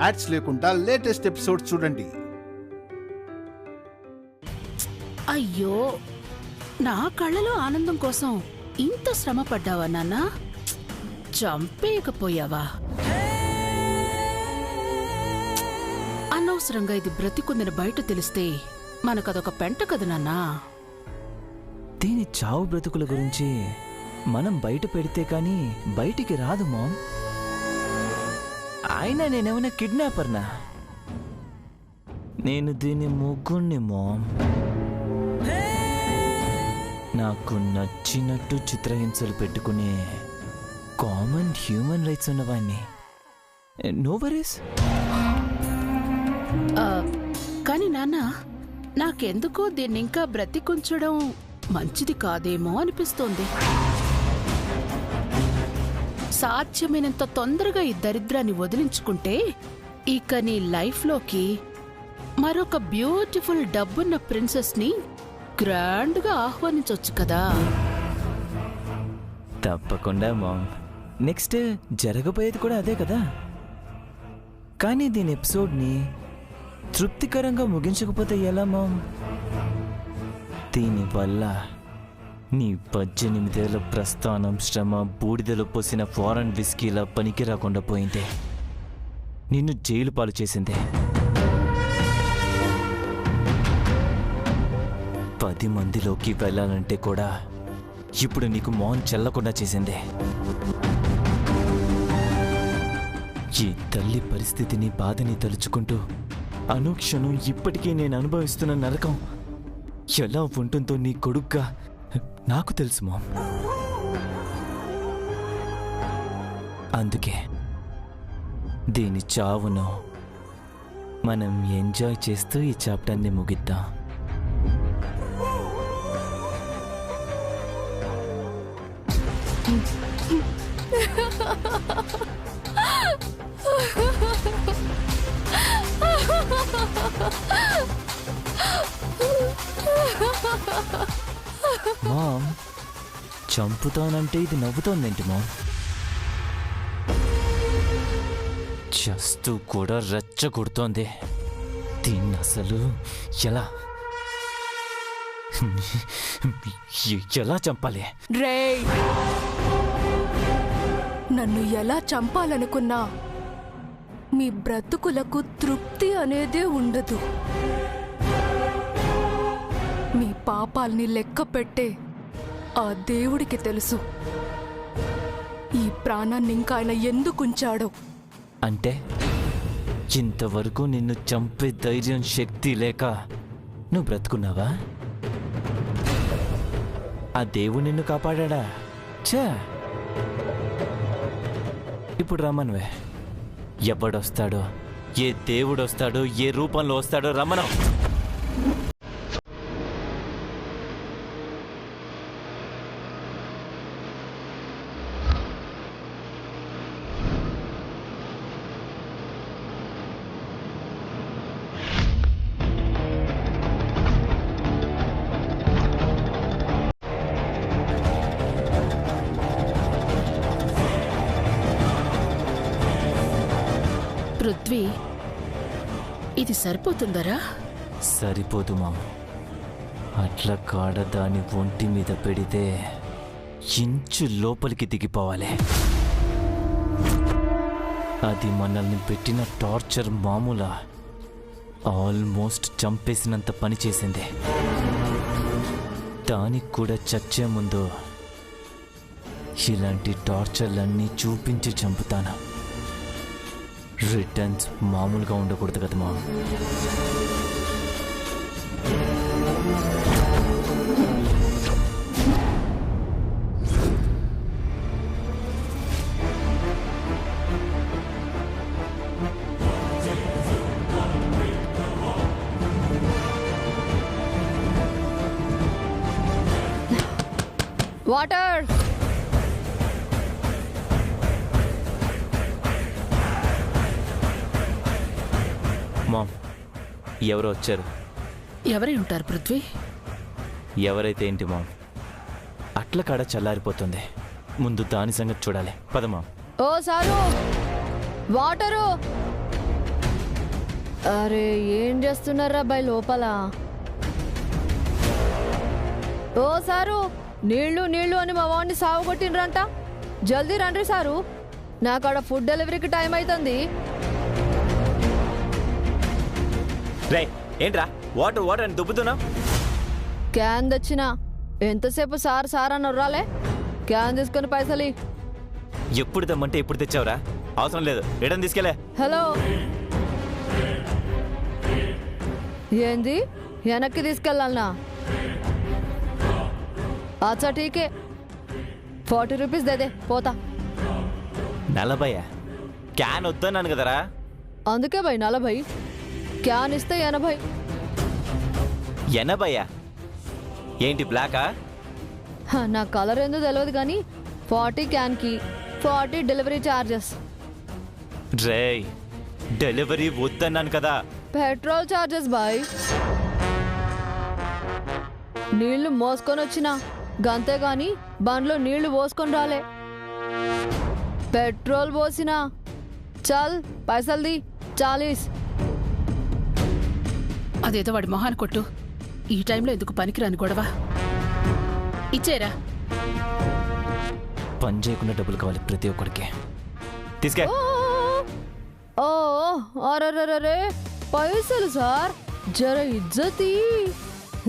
Ads లేకుండా latest episode చూడండి. అయ్యో, నా కళ్ళలో ఆనందం కోసం ఇంత శ్రమ పడ్డావా నాన్న? చంపేయకపోయావా? అనవసరంగా ఇది బ్రతికుందని బయట తెలిస్తే మనకదొక పెంట కదా నాన్నా. దీని చావు బ్రతుకుల గురించి మనం బయట పెడితే కానీ బయటికి రాదు మామ్. అయినా నేనేమైనా కిడ్నాపర్నా? నేను దీని ముగ్గురిని మామ్. నాకు నచ్చినట్టు చిత్రహింసలు పెట్టుకునే కామన్ హ్యూమన్ రైట్స్ ఉన్నవాణ్ణి. No worries. కాని నాన్న, నాకెందుకో దీన్నింకా బ్రతికుంచడం మంచిది కాదేమో అనిపిస్తోంది. సాధ్యమైనంత తొందరగా ఈ దరిద్రాన్ని వదిలించుకుంటే ఇక నీ లైఫ్లోకి మరొక బ్యూటిఫుల్ డబ్బున్న ప్రిన్సెస్ ని గ్రాండ్గా ఆహ్వానించవచ్చు కదా. తప్పకుండా మామ్. నెక్స్ట్ జరగబోయేది కూడా అదే కదా. కానీ దీని ఎపిసోడ్ని తృప్తికరంగా ముగించకపోతే ఎలా మామ్? దీనివల్ల నీ 18 ఏళ్ల ప్రస్థానం శ్రమ బూడిదలో పోసిన ఫారెన్ విస్కీలా పనికి రాకుండా పోయిందే. నిన్ను జైలు పాలు చేసిందే. 10 మందిలోకి వెళ్ళాలంటే కూడా ఇప్పుడు నీకు మౌన్ చెల్లకుండా చేసిందే. ఈ తల్లి పరిస్థితిని బాధని తలుచుకుంటూ అనుక్షణం ఇప్పటికీ నేను అనుభవిస్తున్న నరకం ఎలా ఉంటుందో నీ కొడుగ్గా నాకు తెలుసు మామ్. అందుకే దీని చావును మనం ఎంజాయ్ చేస్తూ ఈ చాప్టర్ని ముగిద్దాం. మామ్, చంపుతానంటే ఇది నవ్వుతోందేంటి మామ్? చేస్తూ కూడా రెచ్చగొడుతోంది. దీన్ని అసలు ఎలా ఎలా చంపాలి? రేయ్, నన్ను ఎలా చంపాలనుకున్నా మీ బ్రతుకులకు తృప్తి అనేదే ఉండదు. మీ పాపాల్ని లెక్క పెట్టే ఆ దేవుడికి తెలుసు ఈ ప్రాణాన్ని ఇంకా ఆయన ఎందుకుంచాడో. అంటే ఇంతవరకు నిన్ను చంపే ధైర్యం శక్తి లేక నువ్వు బ్రతుకున్నావా? ఆ దేవుడు నిన్ను కాపాడా? చా, ఇప్పుడు రమ్మనువే. ఎవడొస్తాడో, ఏ దేవుడు వస్తాడో, ఏ రూపంలో వస్తాడో రమ్మను. పృథ్వీ, ఇది సరిపోతుందరా? సరిపోదు మామ. అట్ల కాడ దాని ఒంటి మీద పెడితే ఇంచు లోపలికి దిగిపోవాలి. అది మనల్ని పెట్టిన టార్చర్ మామూలా ఆల్మోస్ట్ చంపేసినంత పని చేసింది. దానికి కూడా చచ్చే ముందు ఇలాంటి టార్చర్లన్నీ చూపించి చంపుతాను. రిటర్న్స్ మామూలుగా ఉండకూడదు కదా మా. వాటర్. మామ్, ఎవరు వచ్చారు? ఎవరై ఉంటారు పృథ్వీ? ఎవరైతే ఏంటి మామ్, అట్ల కాడ చల్లారిపోతుంది. ముందు దాని సంగతి చూడాలి. పద మామ్. ఓ సారు, వాటరు. అరే ఏం చేస్తున్నారా బాయ్ లోపల? ఓ సారు, నీళ్లు నీళ్లు అని మా వాడిని సాగుకొట్టిండ్రంట. జల్దీ రండి సారు, నాకాడ ఫుడ్ డెలివరీకి టైం అవుతుంది. రే ఏంట్రా వాటర్ వాటర్ అని దుబ్బుతున్నావు? క్యాన్ తెచ్చినా. ఎంతసేపు సార్ సార్ అని రాలే? క్యాన్ తీసుకుని పైసలు. ఎప్పుడు తెమ్మంటే ఎప్పుడు తెచ్చావురా? అవసరం లేదు, రిటర్న్ తీసుకెళ్ళే. హలో, ఏంది వెనక్కి తీసుకెళ్ళాలనా? అచ్చా ఠీకే, 40 రూపీస్ దేదే పోతా. 40? క్యాన్ వద్దన్నాను కదరా. అందుకే భయ్ 40, క్యాన్ ఇస్తే 80. 80? ఏంటి బ్లాకా? నా కలర్ ఏందో తెలియదు కానీ 40 క్యాన్కి 40 డెలివరీ ఛార్జెస్. రే డెలివరీ వద్దన్నాను కదా. పెట్రోల్ ఛార్జెస్ బాయ్. నీళ్లు మోసుకొని వచ్చినా గంతే గాని బండ్లో నీళ్లు పోసుకొని రాలే. పెట్రోల్ పోసినా చల్ పైసల్ది 40. అదేదో వాడి మొహాన్ని కొట్టు. ఈ టైంలో ఎందుకు పనికిరాని గొడవ? ఇచ్చేరా. పని చేయకుండా డబ్బులు కావాలి ప్రతి ఒక్కడికి. తీసుకే. ఓ అరే పైసలు సార్, జర ఇజ్జతి,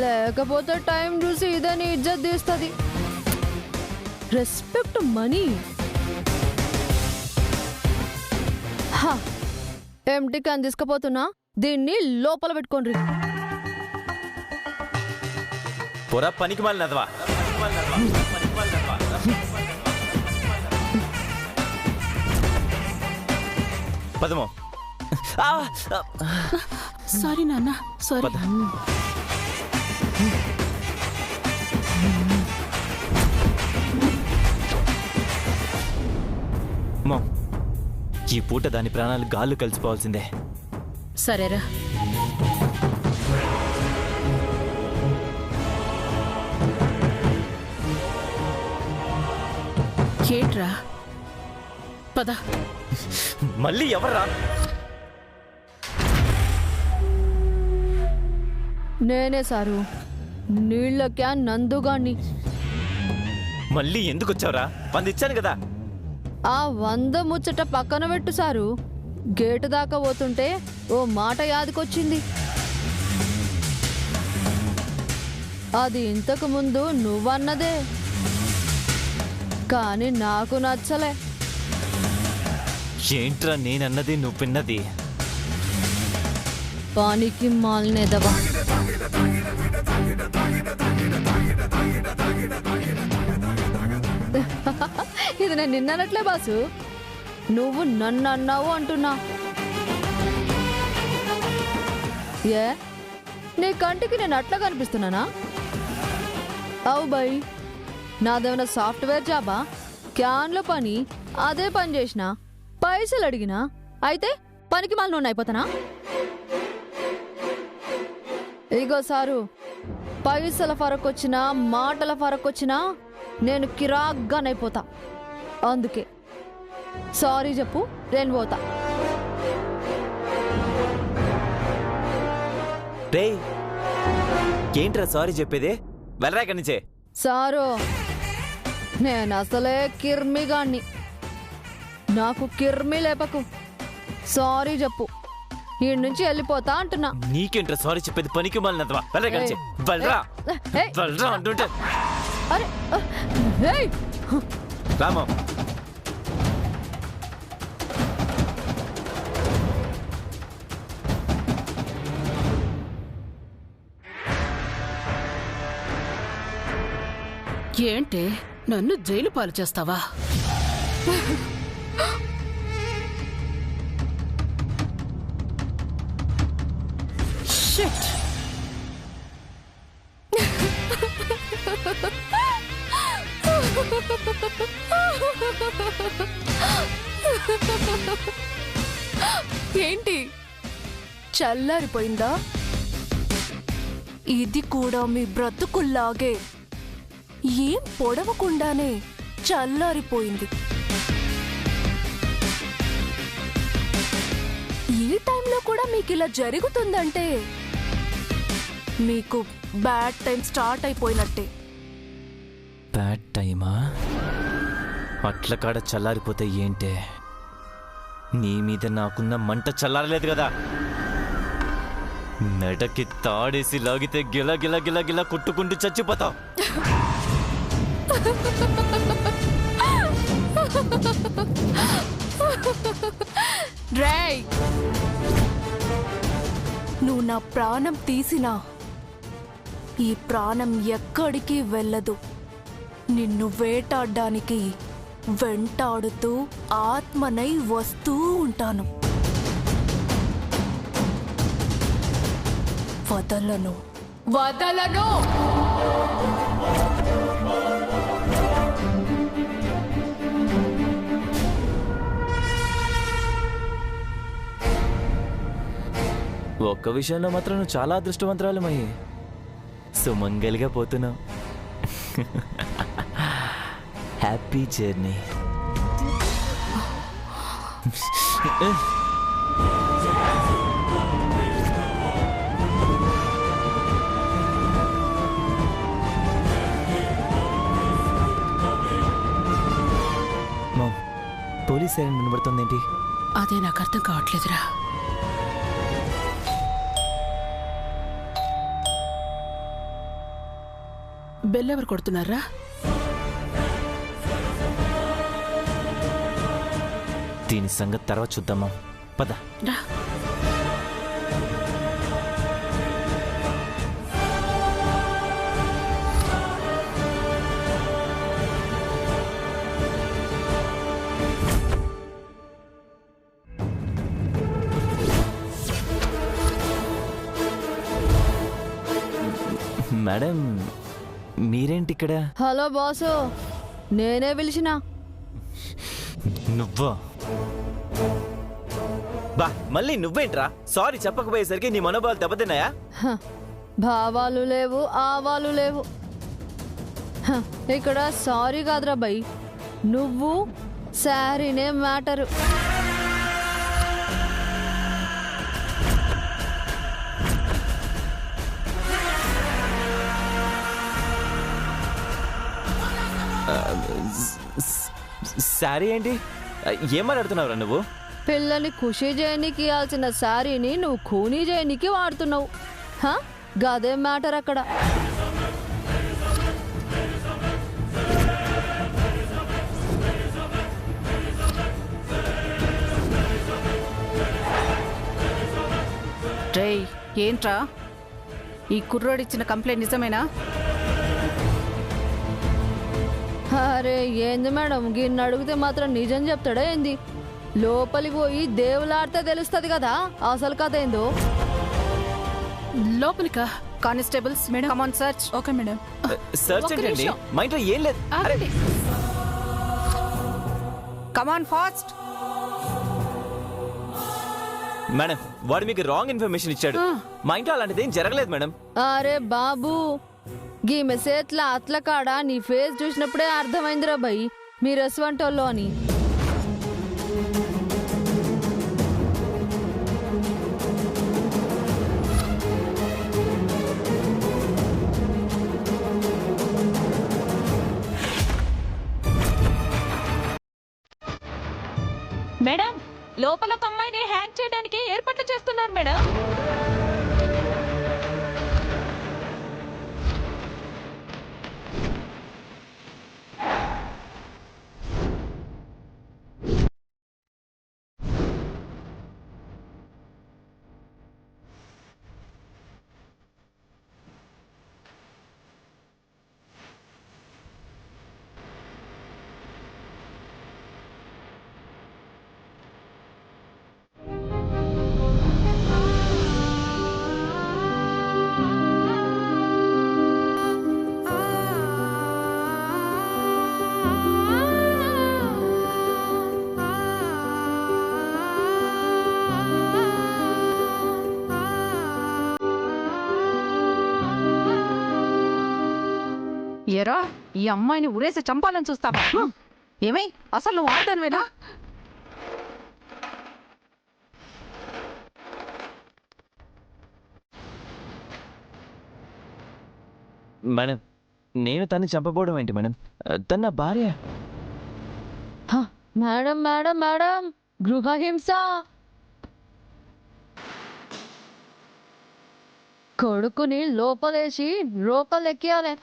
లేకపోతే టైం చూసి ఇదని ఇజ్జత్ తీస్తుంది. Respect money. ఎంటీ క్యాన్ తీసుకుపోతున్నా, దీన్ని లోపల పెట్టుకోండి. పొర పనికి మాలినదవా. పదమో. సారీ నాన్న, సారీ. ఈ పూట దాని ప్రాణాలు గాల్లో కలిసిపోవాల్సిందే. సరేరా. ఏంట్రా? పద. మళ్ళీ ఎవర్రా? నేనే సారు, నీళ్ళ క్యాన్ నందుగాన్ని. మళ్ళీ ఎందుకు వచ్చావురా? 100 ఇచ్చాను కదా. ఆ 100 ముచ్చట పక్కన పెట్టు సారు. గేటు దాకా పోతుంటే ఓ మాట యాదికొచ్చింది. అది ఇంతకు ముందు నువ్వన్నదే, కానీ నాకు నచ్చలే. ఏంట్రా నేనన్నది నువ్వు విన్నది? పానికి మాల్నేదవా. ఇది నేను నిన్ననట్లే బాసు, నువ్వు నన్ను అన్నావు అంటున్నా. ఏ నీ కంటికి నేను అట్లా కనిపిస్తున్నానా? అవు బై, నాదేమైనా సాఫ్ట్వేర్ జాబా? క్యాన్లో పని, అదే పని చేసినా, పైసలు అడిగినా, అయితే పనికి మాల నూనె అయిపోతానా? ఇగో సారు, పైసల ఫరక్ వచ్చినా, మాటల ఫరక్ వచ్చినా నేను కిరాగ్గానైపోతా. అందుకే సారీ చెప్పు, నేను పోతా. రే ఏంట్రా సారీ చెప్పేది? వెళ్ళరా ఇక్కడి నుంచే. సారు, నేను అసలే కిర్మిగాన్ని, నాకు కిర్మి లేపకు. సారీ చెప్పు, ఈ నుంచి వెళ్ళిపోతా అంటున్నా. నీకేంట్రా సారీ చెప్పేది? పనికి మాలినదవా. వెళ్ళరా ఇక్కడి నుంచే. వెళ్ళరా వెళ్ళరా అంటుంటే. అరే రామో. ఏంటే నన్ను జైలు పాలు చేస్తావా? షిట్. ఏంటి చల్లారిపోయిందా? ఇది కూడా మీ బ్రతుకుల్లాగే ఏం పొడవకుండానే చల్లారిపోయింది. ఈ టైంలో కూడా మీకు ఇలా జరుగుతుందంటే మీకు బ్యాడ్ టైం స్టార్ట్ అయిపోయినట్టే. బ్యాడ్ టైమా? అట్ల కాడ చల్లారిపోతే ఏంటే? నీ మీద నాకున్న మంట చల్లారలేదు కదా. మెడకి తాడేసి లాగితే గిల గిల గిల గిల కొట్టుకుంటూ చచ్చిపోతావు. రేయ్, నువ్వు నా ప్రాణం తీసినా ఈ ప్రాణం ఎక్కడికి వెళ్ళదు. నిన్ను వేటాడడానికి వెంటాడుతూ ఆత్మనై వస్తూ ఉంటాను. వదలను వదలను. ఒక్క విషయంలో మాత్రం నువ్వు చాలా అదృష్టవంతురాలమయ్యి. సుమంగలిగా పోతున్నావు. Happy journey. పోలీస్ సైరన్ వినబడుతుందేంటి? అదే నాకు అర్థం కావట్లేదురా. బెల్ ఎవరు కొడుతున్నారా? దీని సంగతి తర్వాత చూద్దామా, పద. రా. మేడం, మీరేంటి ఇక్కడ? హలో బాసు, నేనే పిలిచిన. నువ్వా? బా, మళ్ళీ నువ్వేంట్రా? సారీ చెప్పకపోయేసరికి నీ మనోభావాలు దెబ్బతిన్నాయా? భావాలు లేవు, ఆవాలు లేవు. ఇక్కడ సారీ కాదురా బై, నువ్వు శారీనే మ్యాటరు. శారీ ఏంటి? ఏం మాట్లాడుతున్నావురా నువ్వు? పిల్లని ఖుషి చేయనికి ఇవ్వాల్సిన శారీని నువ్వు ఖూనీ చేయనికి వాడుతున్నావు. గదే మ్యాటర్ అక్కడ. రేయ్, ఏంట్రా ఈ కుర్రోడిచ్చిన కంప్లైంట్ నిజమేనా? అరే ఏంది మేడం, గిన్నె అడిగితే మాత్రం నిజం చెప్తాడా ఏంది? లోపలికి పోయి దేవులాడితే తెలుస్తుంది కదా అసలు కథ ఏందో. లోపలికా? Constables madam, come on search. Okay madam. Search ఏంటండి? మా ఇంట్లో ఏం లేదు. Come on fast. మేడం, వాడు మీకు రాంగ్ ఇన్ఫర్మేషన్ ఇచ్చాడు. మా ఇంట్లో అలాంటిది ఏం జరగలేదు మేడం. అరే బాబు, గీ మెసేజ్ల అట్ల కాడ నీ ఫేస్ చూసినప్పుడే అర్థమైందిరా భయ్ మీరు ఎస్వంటోళ్ళు అని. మేడం, లోపల ఒక అమ్మాయిని హ్యాంగ్ చేయడానికి ఏర్పాట్లు చేస్తున్నారు మేడం. ఎరా, ఈ అమ్మాయిని ఉరేసి చంపాలని చూస్తావా? ఏమై, అసలు నువ్వు ఆడదానివేనా? మేడం, నేను తన్ని చంపబోవడం ఏంటి మేడం? తన నా భార్య. హ, మేడం మేడం మేడం, గృహహింస. కొడుకుని లోపలేసి రోకలెక్కియాలి.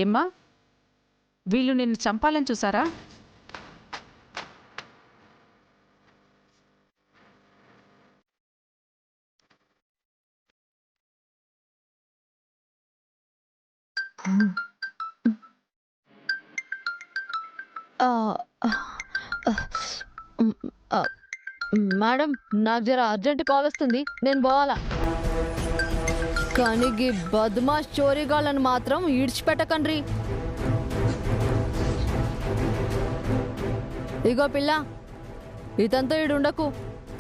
ఏమ్మా, వీళ్ళు నిన్ను చంపాలని చూసారా? ఆ, ఆ, మేడం, నాకు జర అర్జెంట్ కాల్ వస్తుంది, నేను పోవాలా. కానీ ఈ బద్మాష్ చోరీగాళ్ళని మాత్రం ఈడ్చిపెట్టకండ్రి. ఇగో పిల్ల, ఇతంతా ఈడుండకు,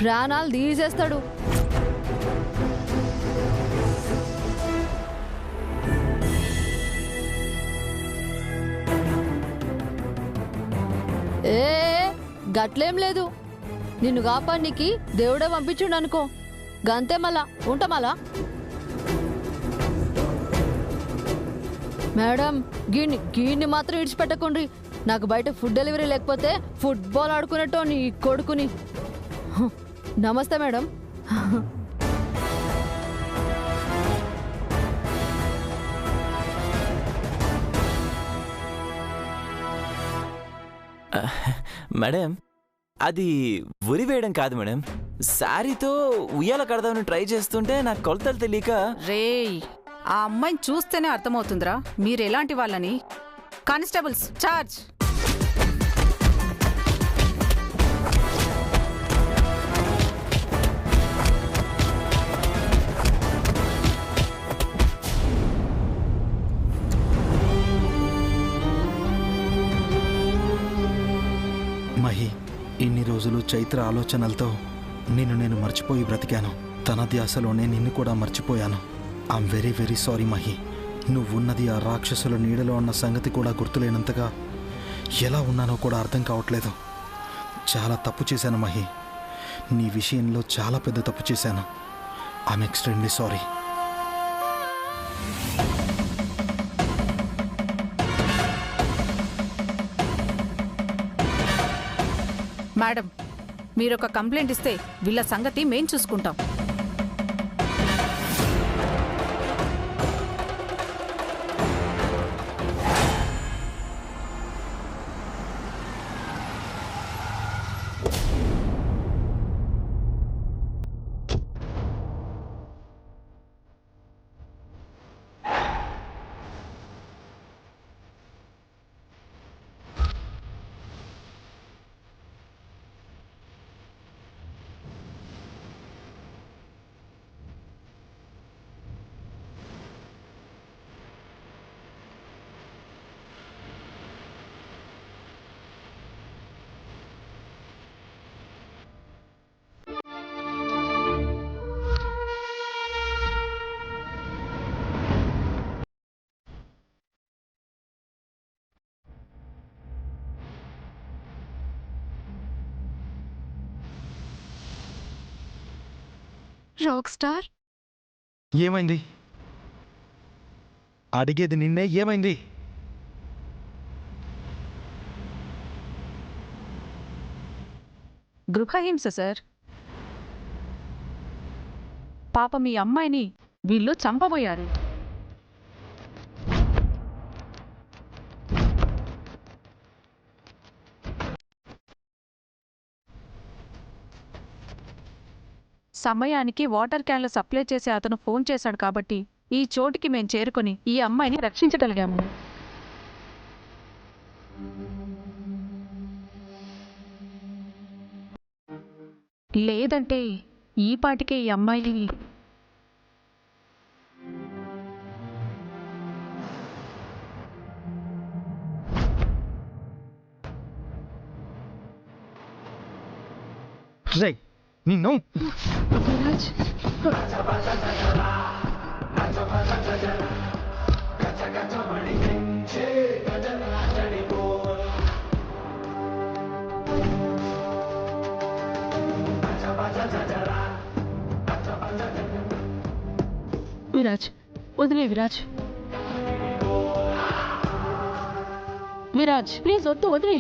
ప్రాణాలు తీసేస్తాడు. ఏ గట్లేం లేదు, నిన్ను కాపాడికి దేవుడే పంపించుండు అనుకో, గంతే. మళ్ళా ఉంటా మళ్ళా. మేడం, గీన్ని మాత్రం ఇడిచిపెట్టకుండ్రి. నాకు బయట ఫుడ్ డెలివరీ లేకపోతే ఫుట్బాల్ ఆడుకునేటో నీ కొడుకుని. నమస్తే మేడం. మేడం, అది ఉరి వేయడం కాదు మేడం. శారీతో ఉయ్యాల కడదామని ట్రై చేస్తుంటే నాకు కొలతలు తెలియక. రేయ్, ఆ అమ్మాయిని చూస్తేనే అర్థమవుతుందిరా మీరు ఎలాంటి వాళ్ళని. Constables, charge. మహి, ఇన్ని రోజులు చైత్ర ఆలోచనలతో నిన్ను నేను మర్చిపోయి బ్రతికాను. తన ధ్యాసలోనే నిన్ను కూడా మర్చిపోయాను. I'm very very sorry Mahi. నువ్వున్నది ఆ రాక్షసుల నీడలో ఉన్న సంగతి కూడా గుర్తులేనంతగా ఎలా ఉన్నానో కూడా అర్థం కావట్లేదు. చాలా తప్పు చేశాను మహి. నీ విషయంలో చాలా పెద్ద తప్పు చేశాను. I'm extremely sorry. మేడం, మీరొక కంప్లైంట్ ఇస్తే వీళ్ళ సంగతి మేం చూసుకుంటాం. రాక్ స్టార్, ఏమైంది? అడిగేది నిన్నే, ఏమైంది? గృహహింస సార్. పాప మీ అమ్మాయిని వీళ్ళు చంపబోయారు. సమయానికి వాటర్ క్యాన్లు సప్లై చేసి అతను ఫోన్ చేశాడు కాబట్టి ఈ చోటికి మేము చేరుకొని ఈ అమ్మాయిని రక్షించగలిగాము. లేదంటే ఈ పాటికే ఈ అమ్మాయిని నిన్ను విరాజ్ వదిలే విరాజ్. విరాజ్ ప్లీజ్ వద్దు, వదిలే.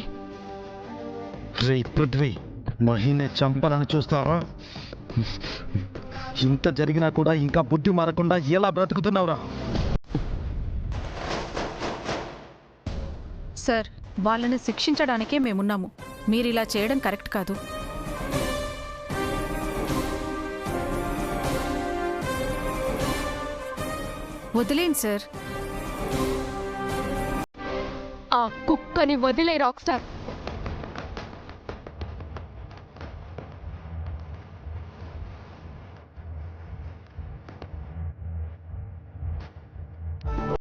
రే పృథ్వీ, మహినే చంపాలని చూస్తావా? ఇంత జరిగినా కూడా ఇంకా బుద్ధి మారకుండా ఎలా బ్రతుకుతున్నావురా? సార్, వాళ్ళని శిక్షించడానికే మేమున్నాము. మీరు ఇలా చేయడం కరెక్ట్ కాదు. వదిలేండి సార్. ఆ కుక్కని వదిలే రాక్ స్టార్.